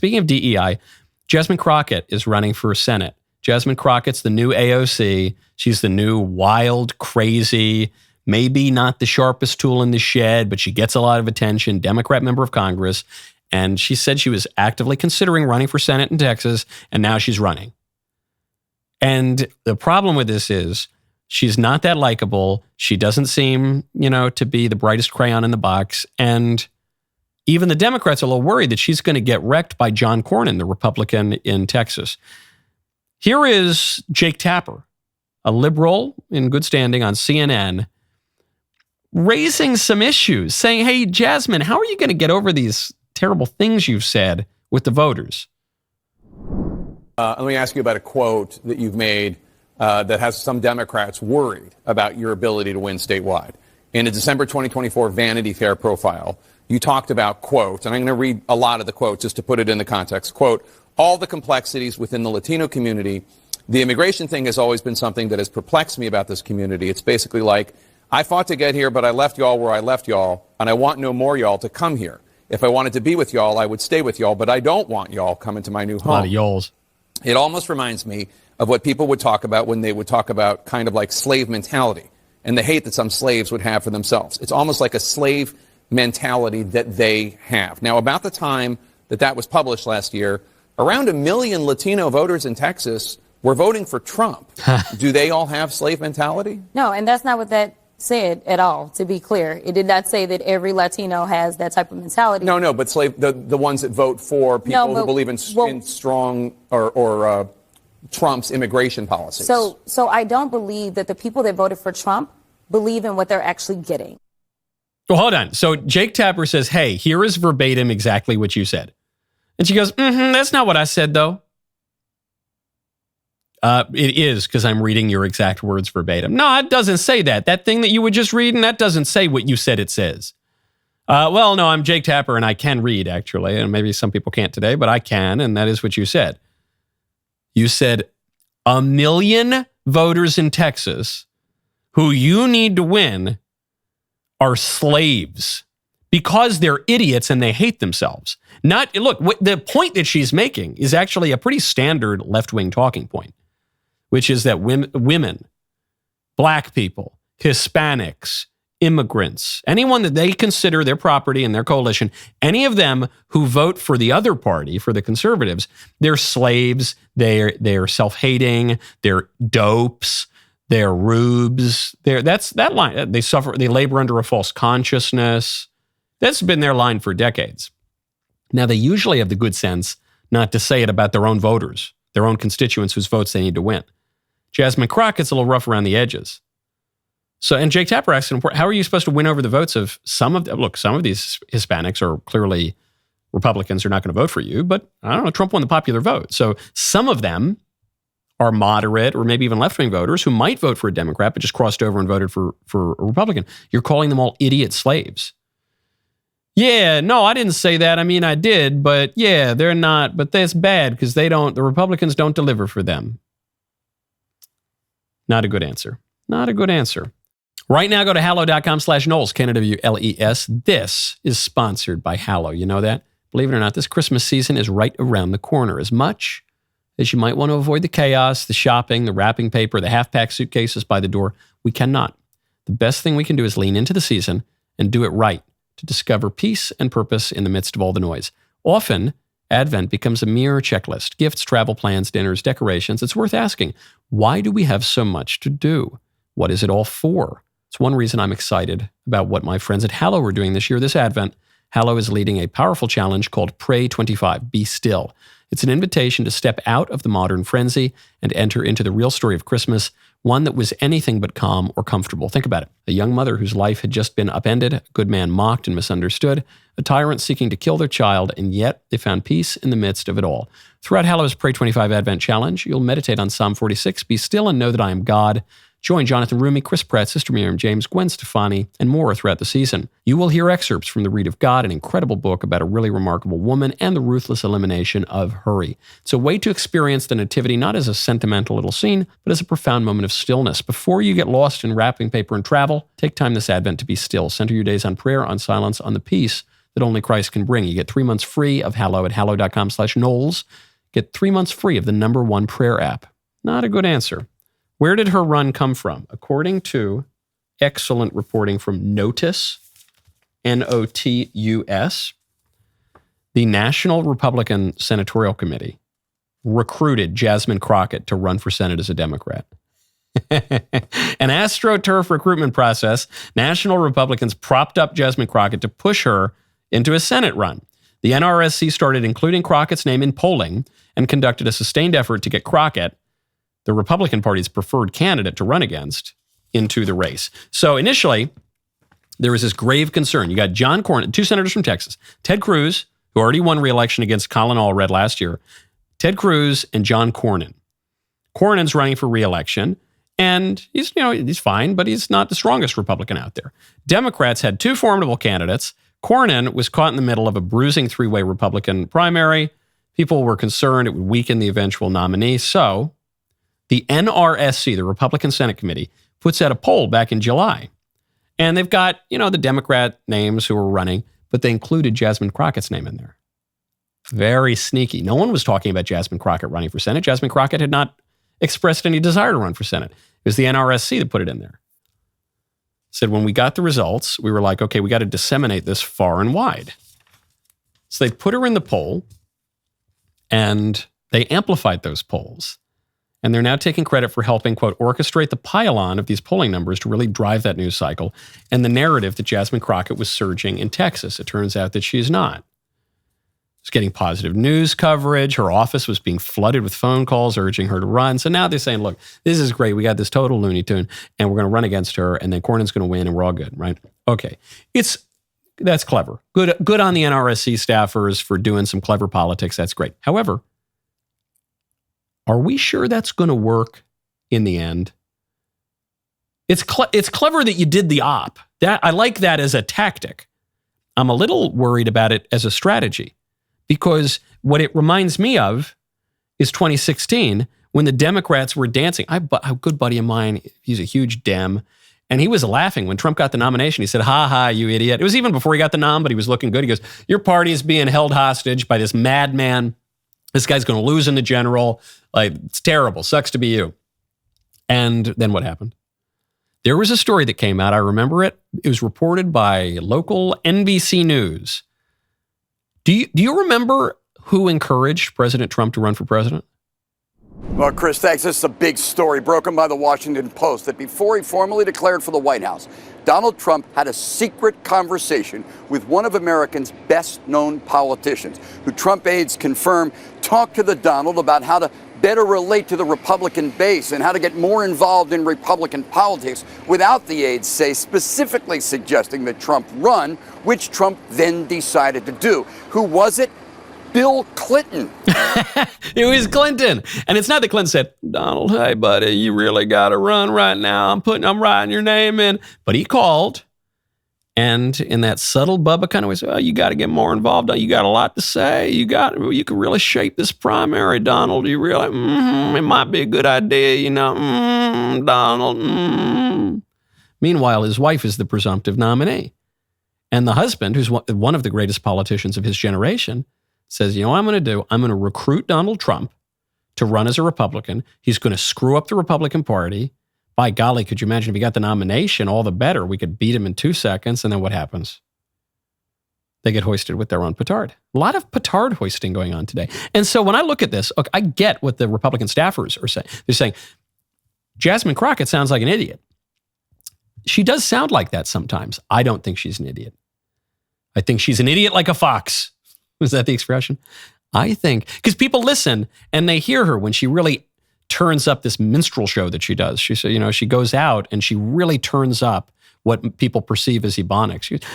speaking of DEI, Jasmine Crockett is running for Senate. Jasmine Crockett's the new AOC. She's the new wild, crazy, maybe not the sharpest tool in the shed, but she gets a lot of attention, Democrat member of Congress. And she said she was actively considering running for Senate in Texas, and now she's running. And the problem with this is she's not that likable. She doesn't seem, to be the brightest crayon in the box. And even the Democrats are a little worried that she's going to get wrecked by John Cornyn, the Republican in Texas. Here is Jake Tapper, a liberal in good standing on CNN, raising some issues, saying, hey, Jasmine, how are you going to get over these terrible things you've said with the voters? Let me ask you about a quote that you've made that has some Democrats worried about your ability to win statewide. In a December 2024 Vanity Fair profile, you talked about, quote, and I'm going to read a lot of the quote just to put it in the context, quote, all the complexities within the Latino community. The immigration thing has always been something that has perplexed me about this community. It's basically like, I fought to get here, but I left y'all where I left y'all, and I want no more y'all to come here. If I wanted to be with y'all, I would stay with y'all, but I don't want y'all coming to my new home. A lot of y'alls. It almost reminds me of what people would talk about when they would talk about kind of like slave mentality and the hate that some slaves would have for themselves. It's almost like a slave mentality that they have. Now, about the time that was published last year, around 1 million Latino voters in Texas were voting for Trump. Do they all have slave mentality? No, and that's not what that said at all, to be clear. It did not say that every Latino has that type of mentality. No, but the ones that vote for people who believe in strong or Trump's immigration policies. So I don't believe that the people that voted for Trump believe in what they're actually getting. Well, hold on. So Jake Tapper says, hey, here is verbatim exactly what you said. And she goes, that's not what I said, though. It is, because I'm reading your exact words verbatim. No, it doesn't say that. That thing that you were just reading, that doesn't say what you said it says. Well, no, I'm Jake Tapper, and I can read, actually. And maybe some people can't today, but I can, and that is what you said. You said 1 million voters in Texas who you need to win are slaves because they're idiots and they hate themselves. Look, the point that she's making is actually a pretty standard left-wing talking point, which is that women, black people, Hispanics, immigrants, anyone that they consider their property and their coalition, any of them who vote for the other party, for the conservatives, they're slaves, they're self-hating, they're dopes, they're rubes. That's that line. They labor under a false consciousness. That's been their line for decades. Now, they usually have the good sense not to say it about their own voters, their own constituents whose votes they need to win. Jasmine Crockett's a little rough around the edges. So, and Jake Tapper asks, how are you supposed to win over the votes of some of these Hispanics are clearly Republicans are not going to vote for you, but I don't know, Trump won the popular vote. So some of them are moderate or maybe even left-wing voters who might vote for a Democrat, but just crossed over and voted for a Republican. You're calling them all idiot slaves. Yeah, no, I didn't say that. I mean, I did, but yeah, they're not, but that's bad because the Republicans don't deliver for them. Not a good answer. Not a good answer. Right now, go to hallow.com/Knowles, Knowles. This is sponsored by Hallow. You know that? Believe it or not, this Christmas season is right around the corner. As much as you might want to avoid the chaos, the shopping, the wrapping paper, the half-packed suitcases by the door, we cannot. The best thing we can do is lean into the season and do it right to discover peace and purpose in the midst of all the noise. Often, Advent becomes a mere checklist. Gifts, travel plans, dinners, decorations. It's worth asking, why do we have so much to do? What is it all for? It's one reason I'm excited about what my friends at Hallow are doing this year, this Advent. Hallow is leading a powerful challenge called Pray 25, Be Still. It's an invitation to step out of the modern frenzy and enter into the real story of Christmas, one that was anything but calm or comfortable. Think about it. A young mother whose life had just been upended, a good man mocked and misunderstood, a tyrant seeking to kill their child, and yet they found peace in the midst of it all. Throughout Hallow's Pray 25 Advent Challenge, you'll meditate on Psalm 46, Be still and know that I am God. Join Jonathan Rumi, Chris Pratt, Sister Miriam James, Gwen Stefani, and more throughout the season. You will hear excerpts from The Read of God, an incredible book about a really remarkable woman and the ruthless elimination of hurry. It's a way to experience the Nativity not as a sentimental little scene, but as a profound moment of stillness. Before you get lost in wrapping paper and travel, take time this Advent to be still. Center your days on prayer, on silence, on the peace that only Christ can bring. You get 3 months free of Hallow at hallow.com/Knowles. Get 3 months free of the #1 prayer app. Not a good answer. Where did her run come from? According to excellent reporting from Notus, Notus, the National Republican Senatorial Committee recruited Jasmine Crockett to run for Senate as a Democrat. An AstroTurf recruitment process, National Republicans propped up Jasmine Crockett to push her into a Senate run. The NRSC started including Crockett's name in polling and conducted a sustained effort to get Crockett, the Republican Party's preferred candidate to run against, into the race. So initially, there was this grave concern. You got John Cornyn, 2 senators from Texas, Ted Cruz, who already won re-election against Colin Allred last year, Ted Cruz and John Cornyn. Cornyn's running for re-election, and he's fine, but he's not the strongest Republican out there. Democrats had 2 formidable candidates. Cornyn was caught in the middle of a bruising 3-way Republican primary. People were concerned it would weaken the eventual nominee. So the NRSC, the Republican Senate Committee, puts out a poll back in July. And they've got, the Democrat names who are running, but they included Jasmine Crockett's name in there. Very sneaky. No one was talking about Jasmine Crockett running for Senate. Jasmine Crockett had not expressed any desire to run for Senate. It was the NRSC that put it in there. Said when we got the results, we were like, okay, we got to disseminate this far and wide. So they put her in the poll, and they amplified those polls. And they're now taking credit for helping, quote, orchestrate the pile-on of these polling numbers to really drive that news cycle and the narrative that Jasmine Crockett was surging in Texas. It turns out that she's not. She's getting positive news coverage. Her office was being flooded with phone calls urging her to run. So now they're saying, look, this is great. We got this total Looney Tune, and we're going to run against her, and then Cornyn's going to win, and we're all good, right? Okay. That's clever. Good on the NRSC staffers for doing some clever politics. That's great. However, are we sure that's going to work in the end? It's clever that you did the op. I like that as a tactic. I'm a little worried about it as a strategy, because what it reminds me of is 2016 when the Democrats were dancing. A good buddy of mine, he's a huge Dem, and he was laughing when Trump got the nomination. He said, ha ha, you idiot. It was even before he got the nom, but he was looking good. He goes, your party is being held hostage by this madman. This guy's going to lose in the general. Like, it's terrible. Sucks to be you. And then what happened? There was a story that came out. I remember it. It was reported by local NBC News. Do you remember who encouraged President Trump to run for president? Well, Chris, thanks. This is a big story broken by the Washington Post that before he formally declared for the White House, Donald Trump had a secret conversation with one of America's best-known politicians, who Trump aides confirm talked to the Donald about how to better relate to the Republican base and how to get more involved in Republican politics without, the aides say, specifically suggesting that Trump run, which Trump then decided to do. Who was it? Bill Clinton. It was Clinton. And it's not that Clinton said, Donald, hey, buddy, you really got to run right now. I'm writing your name in. But he called. And in that subtle Bubba kind of way, said, oh, you got to get more involved. You got a lot to say. You can really shape this primary, Donald. You really, it might be a good idea, Donald. Meanwhile, his wife is the presumptive nominee. And the husband, who's one of the greatest politicians of his generation, says, you know what I'm going to do? I'm going to recruit Donald Trump to run as a Republican. He's going to screw up the Republican Party. By golly, could you imagine if he got the nomination, all the better. We could beat him in 2 seconds. And then what happens? They get hoisted with their own petard. A lot of petard hoisting going on today. And so when I look at this, look, I get what the Republican staffers are saying. They're saying, Jasmine Crockett sounds like an idiot. She does sound like that sometimes. I don't think she's an idiot. I think she's an idiot like a fox. Is that the expression? I think, because people listen and they hear her when she really turns up this minstrel show that she does. She said, she goes out and she really turns up what people perceive as Ebonics. She goes,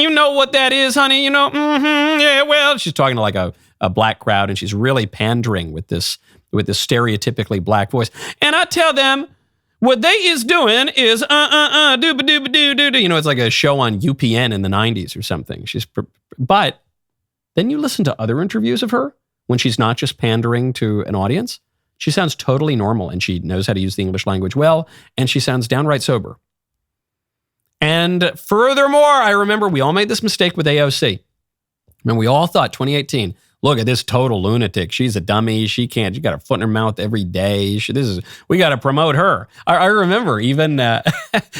you know what that is, honey? Yeah, well, she's talking to like a black crowd and she's really pandering with this stereotypically black voice. And I tell them, what they is doing is dooba-dooba-doo-doo-doo. It's like a show on UPN in the 90s or something. But then you listen to other interviews of her when she's not just pandering to an audience. She sounds totally normal and she knows how to use the English language well, and she sounds downright sober. And furthermore, I remember we all made this mistake with AOC. And we all thought 2018, look at this total lunatic. She's a dummy. She got her foot in her mouth every day. We got to promote her. I remember even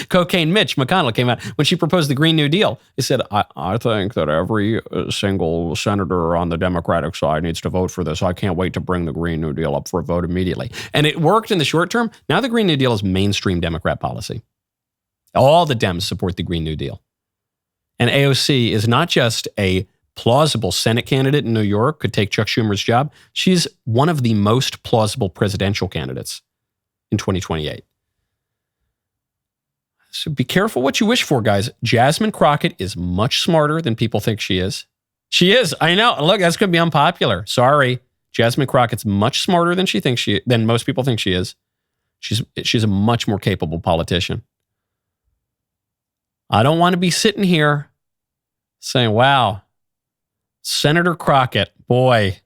Cocaine Mitch McConnell came out when she proposed the Green New Deal. He said, I think that every single senator on the Democratic side needs to vote for this. I can't wait to bring the Green New Deal up for a vote immediately. And it worked in the short term. Now the Green New Deal is mainstream Democrat policy. All the Dems support the Green New Deal. And AOC is not just a plausible Senate candidate in New York, could take Chuck Schumer's job. She's one of the most plausible presidential candidates in 2028. So be careful what you wish for, guys. Jasmine Crockett is much smarter than people think she is. She is. I know. Look, that's going to be unpopular. Sorry. Jasmine Crockett's much smarter than most people think she is. She's a much more capable politician. I don't want to be sitting here saying, wow, Senator Crockett, boy,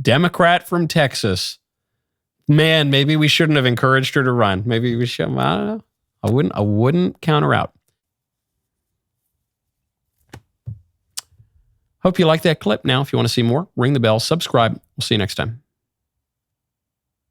Democrat from Texas. Man, maybe we shouldn't have encouraged her to run. Maybe we should. I don't know. I wouldn't count her out. Hope you like that clip. Now, if you want to see more, ring the bell, subscribe. We'll see you next time.